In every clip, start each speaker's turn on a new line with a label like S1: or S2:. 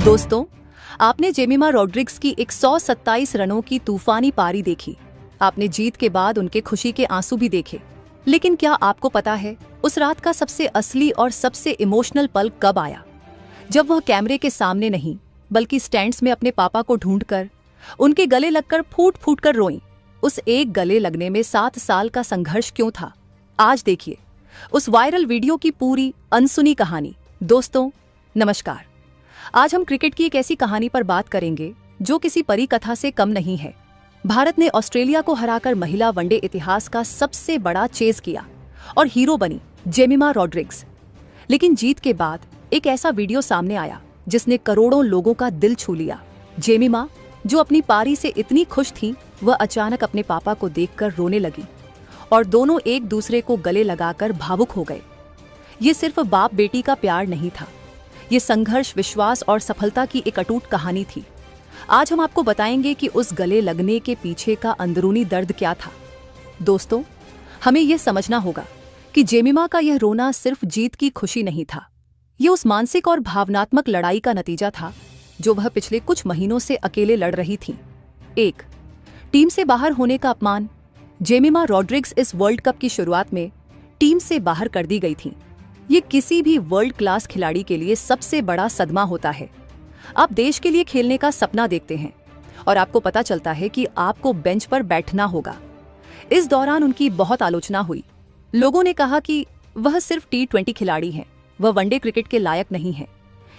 S1: दोस्तों, आपने Jemimah Rodrigues की 127 रनों की तूफानी पारी देखी। आपने जीत के बाद उनके खुशी के आंसू भी देखे। लेकिन क्या आपको पता है उस रात का सबसे असली और सबसे इमोशनल पल कब आया? जब वह कैमरे के सामने नहीं बल्कि स्टैंड्स में अपने पापा को ढूंढकर उनके गले लगकर फूट फूट कर रोईं। उस एक गले लगने में 7 साल का संघर्ष क्यों था? आज देखिए उस वायरल वीडियो की पूरी अनसुनी कहानी। दोस्तों नमस्कार। आज हम क्रिकेट की एक ऐसी कहानी पर बात करेंगे जो किसी परी कथा से कम नहीं है। भारत ने ऑस्ट्रेलिया को हराकर महिला वनडे इतिहास का सबसे बड़ा चेज किया और हीरो बनी जेमिमा रोड्रिग्स। लेकिन जीत के बाद एक ऐसा वीडियो सामने आया जिसने करोड़ों लोगों का दिल छू लिया। जेमिमा जो अपनी पारी से इतनी खुश थी, वह अचानक अपने पापा को देखकर रोने लगी और दोनों एक दूसरे को गले लगाकर भावुक हो गए। ये सिर्फ बाप बेटी का प्यार नहीं था, ये संघर्ष, विश्वास और सफलता की एक अटूट कहानी थी। आज हम आपको बताएंगे कि उस गले लगने के पीछे का अंदरूनी दर्द क्या था। दोस्तों, हमें यह समझना होगा कि जेमिमा का यह रोना सिर्फ जीत की खुशी नहीं था, ये उस मानसिक और भावनात्मक लड़ाई का नतीजा था जो वह पिछले कुछ महीनों से अकेले लड़ रही थी। 1. टीम से बाहर होने का अपमान। जेमिमा रोड्रिग्स इस वर्ल्ड कप की शुरुआत में टीम से बाहर कर दी गई थीं। ये किसी भी वर्ल्ड क्लास खिलाड़ी के लिए सबसे बड़ा सदमा होता है। आप देश के लिए खेलने का सपना देखते हैं और आपको पता चलता है कि आपको बेंच पर बैठना होगा। इस दौरान उनकी बहुत आलोचना हुई। लोगों ने कहा कि वह सिर्फ T20 खिलाड़ी हैं, वह वनडे क्रिकेट के लायक नहीं है।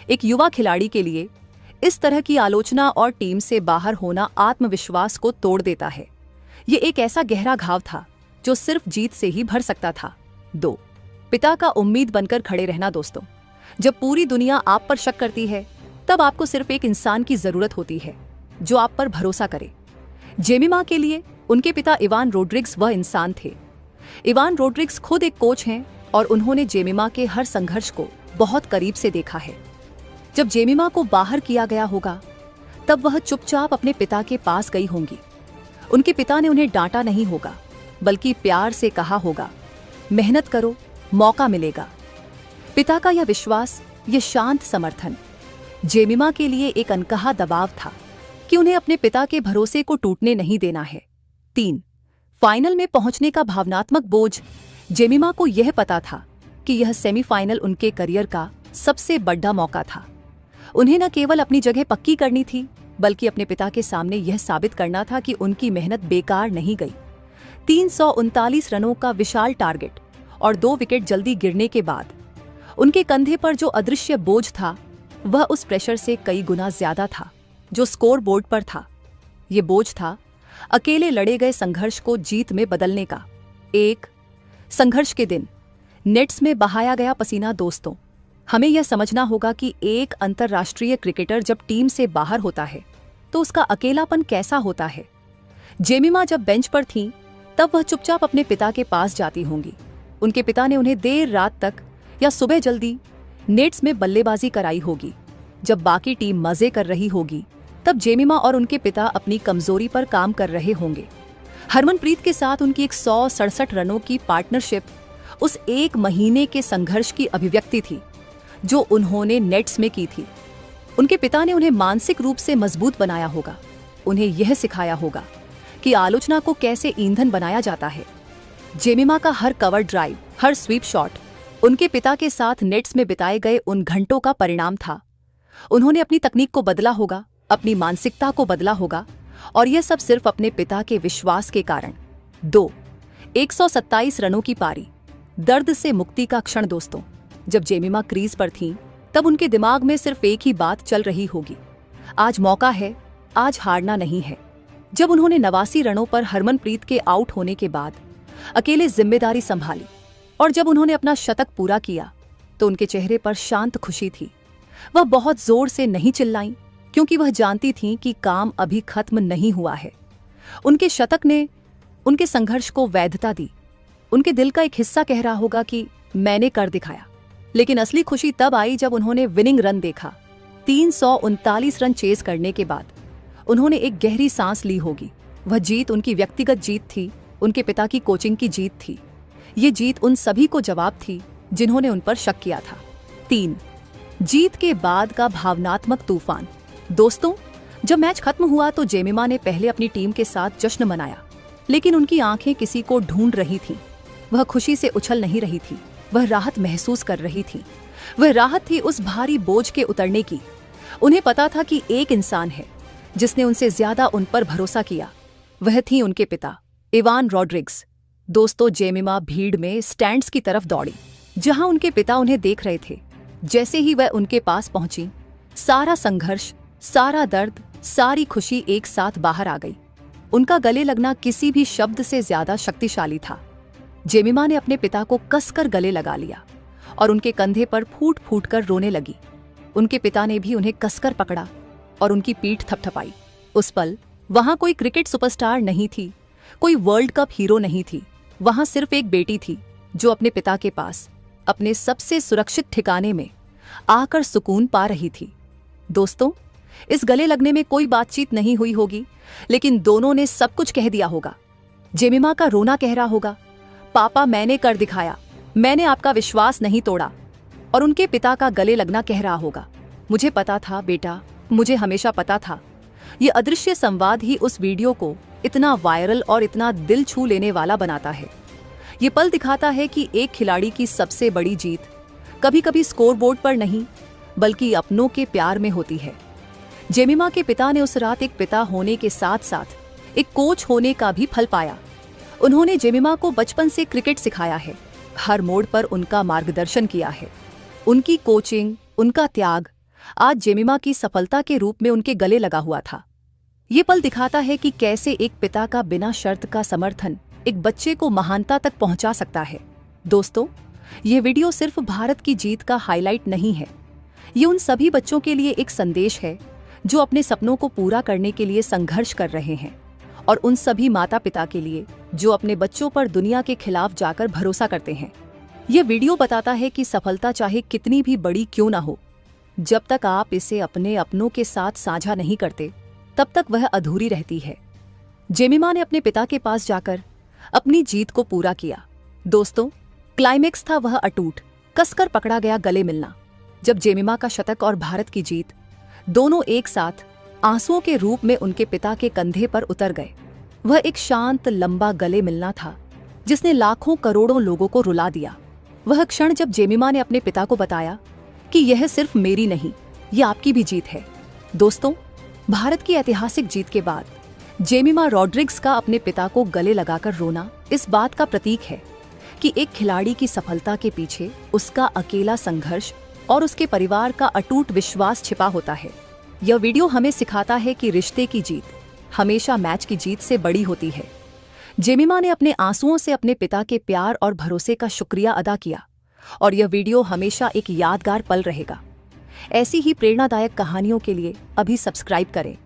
S1: एक युवा खिलाड़ी के लिए इस तरह की आलोचना और टीम से बाहर होना आत्मविश्वास को तोड़ देता है। ये एक ऐसा गहरा घाव था जो सिर्फ जीत से ही भर सकता था। 2. पिता का उम्मीद बनकर खड़े रहना। दोस्तों, जब पूरी दुनिया आप पर शक करती है, तब आपको सिर्फ एक इंसान की जरूरत होती है जो आप पर भरोसा करे। जेमिमा के लिए उनके पिता इवान रोड्रिग्स वह इंसान थे। इवान रोड्रिग्स खुद एक कोच हैं और उन्होंने जेमिमा के हर संघर्ष को बहुत करीब से देखा है। जब जेमिमा को बाहर किया गया होगा, तब वह चुपचाप अपने पिता के पास गई होंगी। उनके पिता ने उन्हें डांटा नहीं होगा, बल्कि प्यार से कहा होगा, मेहनत करो, मौका मिलेगा। पिता का यह विश्वास, यह शांत समर्थन जेमिमा के लिए एक अनकहा दबाव था कि उन्हें अपने पिता के भरोसे को टूटने नहीं देना है। 3. फाइनल में पहुंचने का भावनात्मक बोझ। जेमिमा को यह पता था कि यह सेमीफाइनल उनके करियर का सबसे बड़ा मौका था। उन्हें न केवल अपनी जगह पक्की करनी थी, बल्कि अपने पिता के सामने यह साबित करना था कि उनकी मेहनत बेकार नहीं गई। 339 रनों का विशाल टारगेट और 2 विकेट जल्दी गिरने के बाद उनके कंधे पर जो अदृश्य बोझ था, वह उस प्रेशर से कई गुना ज्यादा था जो स्कोर बोर्ड पर था। ये बोझ था अकेले लड़े गए संघर्ष को जीत में बदलने का। 1. संघर्ष के दिन, नेट्स में बहाया गया पसीना। दोस्तों, हमें यह समझना होगा कि एक अंतर्राष्ट्रीय क्रिकेटर जब टीम से बाहर होता है तो उसका अकेलापन कैसा होता है। जेमिमा जब बेंच पर थीं, तब वह चुपचाप अपने पिता के पास जाती होंगी। उनके पिता ने उन्हें देर रात तक या सुबह जल्दी नेट्स में बल्लेबाजी कराई होगी। जब बाकी टीम मजे कर रही होगी, तब जेमिमा और उनके पिता अपनी कमजोरी पर काम कर रहे होंगे। हरमनप्रीत के साथ उनकी 167 रनों की पार्टनरशिप उस एक महीने के संघर्ष की अभिव्यक्ति थी जो उन्होंने नेट्स में की थी। उनके पिता ने उन्हें मानसिक रूप से मजबूत बनाया होगा। उन्हें यह सिखाया होगा कि आलोचना को कैसे ईंधन बनाया जाता है। जेमिमा का हर कवर ड्राइव, हर स्वीप शॉट उनके पिता के साथ नेट्स में बिताए गए उन घंटों का परिणाम था। उन्होंने अपनी तकनीक को बदला होगा, अपनी मानसिकता को बदला होगा, और यह सब सिर्फ अपने पिता के विश्वास के कारण। 2. 127 रनों की पारी, दर्द से मुक्ति का क्षण। दोस्तों, जब जेमिमा क्रीज पर थीं, तब उनके दिमाग में सिर्फ एक ही बात चल रही होगी, आज मौका है, आज हारना नहीं है। जब उन्होंने 89 रनों पर हरमनप्रीत के आउट होने के बाद अकेले जिम्मेदारी संभाली और जब उन्होंने अपना शतक पूरा किया, तो उनके चेहरे पर शांत खुशी थी। वह बहुत जोर से नहीं चिल्लाईं, क्योंकि वह जानती थीं कि काम अभी खत्म नहीं हुआ है। उनके शतक ने उनके संघर्ष को वैधता दी। उनके दिल का एक हिस्सा कह रहा होगा कि मैंने कर दिखाया। लेकिन असली खुशी तब आई जब उन्होंने विनिंग रन देखा। 339 रन चेज करने के बाद उन्होंने एक गहरी सांस ली होगी। वह जीत उनकी व्यक्तिगत जीत थी, उनके पिता की कोचिंग की जीत थी। ये जीत उन सभी को जवाब थी जिन्होंने उन पर शक किया था। 3. जीत के बाद का भावनात्मक तूफान। दोस्तों, जब मैच खत्म हुआ तो जेमिमा ने पहले अपनी टीम के साथ जश्न मनाया, लेकिन उनकी आंखें किसी को ढूंढ रही थीं। वह खुशी से उछल नहीं रही थी, वह राहत महसूस कर रही थी। वह राहत थी उस भारी बोझ के उतरने की। उन्हें पता था कि एक इंसान है जिसने उनसे ज्यादा उन पर भरोसा किया। वह थी उनके पिता, इवान रॉड्रिग्स। दोस्तों, जेमिमा भीड़ में स्टैंड्स की तरफ दौड़ी, जहां उनके पिता उन्हें देख रहे थे। जैसे ही वह उनके पास पहुंची, सारा संघर्ष, सारा दर्द, सारी खुशी एक साथ बाहर आ गई। उनका गले लगना किसी भी शब्द से ज्यादा शक्तिशाली था। जेमिमा ने अपने पिता को कसकर गले लगा लिया और उनके कंधे पर फूट फूट कर रोने लगी। उनके पिता ने भी उन्हें कसकर पकड़ा और उनकी पीठ थपथपाई। उस पल वहां कोई क्रिकेट सुपरस्टार नहीं थी, कोई वर्ल्ड कप हीरो नहीं थी। वहां सिर्फ एक बेटी थी जो अपने पिता के पास, अपने सबसे सुरक्षित ठिकाने में आकर सुकून पा रही थी। दोस्तों, इस गले लगने में कोई बातचीत नहीं हुई होगी, लेकिन दोनों ने सब कुछ कह दिया होगा। जेमिमा का रोना कह रहा होगा, पापा मैंने कर दिखाया, मैंने आपका विश्वास नहीं तोड़ा। और उनके पिता का गले लगना कह रहा होगा, मुझे पता था बेटा, मुझे हमेशा पता था। ये अदृश्य संवाद ही उस वीडियो को इतना वायरल और इतना दिल छू लेने वाला बनाता है। ये पल दिखाता है कि एक खिलाड़ी की सबसे बड़ी जीत कभी कभी स्कोरबोर्ड पर नहीं, बल्कि अपनों के प्यार में होती है। जेमिमा के पिता ने उस रात एक पिता होने के साथ साथ एक कोच होने का भी फल पाया। उन्होंने जेमिमा को बचपन से क्रिकेट सिखाया है, हर मोड़ पर उनका मार्गदर्शन किया है। उनकी कोचिंग, उनका त्याग आज जेमिमा की सफलता के रूप में उनके गले लगा हुआ था। ये पल दिखाता है कि कैसे एक पिता का बिना शर्त का समर्थन एक बच्चे को महानता तक पहुंचा सकता है। दोस्तों, ये वीडियो सिर्फ भारत की जीत का हाईलाइट नहीं है, ये उन सभी बच्चों के लिए एक संदेश है जो अपने सपनों को पूरा करने के लिए संघर्ष कर रहे हैं, और उन सभी माता पिता के लिए जो अपने बच्चों पर दुनिया के खिलाफ जाकर भरोसा करते हैं। ये वीडियो बताता है कि सफलता चाहे कितनी भी बड़ी क्यों ना हो, जब तक आप इसे अपने अपनों के साथ साझा नहीं करते, तब तक वह अधूरी रहती है। जेमिमा ने अपने पिता के पास जाकर अपनी जीत को पूरा किया। दोस्तों, क्लाइमेक्स था वह अटूट, कसकर पकड़ा गया गले मिलना। जब जेमिमा का शतक और भारत की जीत दोनों एक साथ आंसुओं के रूप में उनके पिता के कंधे पर उतर गए, वह एक शांत लंबा गले मिलना था जिसने लाखों करोड़ों लोगों को रुला दिया। वह क्षण जब जेमिमा ने अपने पिता को बताया कि यह सिर्फ मेरी नहीं, यह आपकी भी जीत है। दोस्तों, भारत की ऐतिहासिक जीत के बाद जेमिमा रॉड्रिग्स का अपने पिता को गले लगाकर रोना इस बात का प्रतीक है कि एक खिलाड़ी की सफलता के पीछे उसका अकेला संघर्ष और उसके परिवार का अटूट विश्वास छिपा होता है। यह वीडियो हमें सिखाता है कि रिश्ते की जीत हमेशा मैच की जीत से बड़ी होती है। जेमिमा ने अपने आंसुओं से अपने पिता के प्यार और भरोसे का शुक्रिया अदा किया, और यह वीडियो हमेशा एक यादगार पल रहेगा। ऐसी ही प्रेरणादायक कहानियों के लिए अभी सब्सक्राइब करें।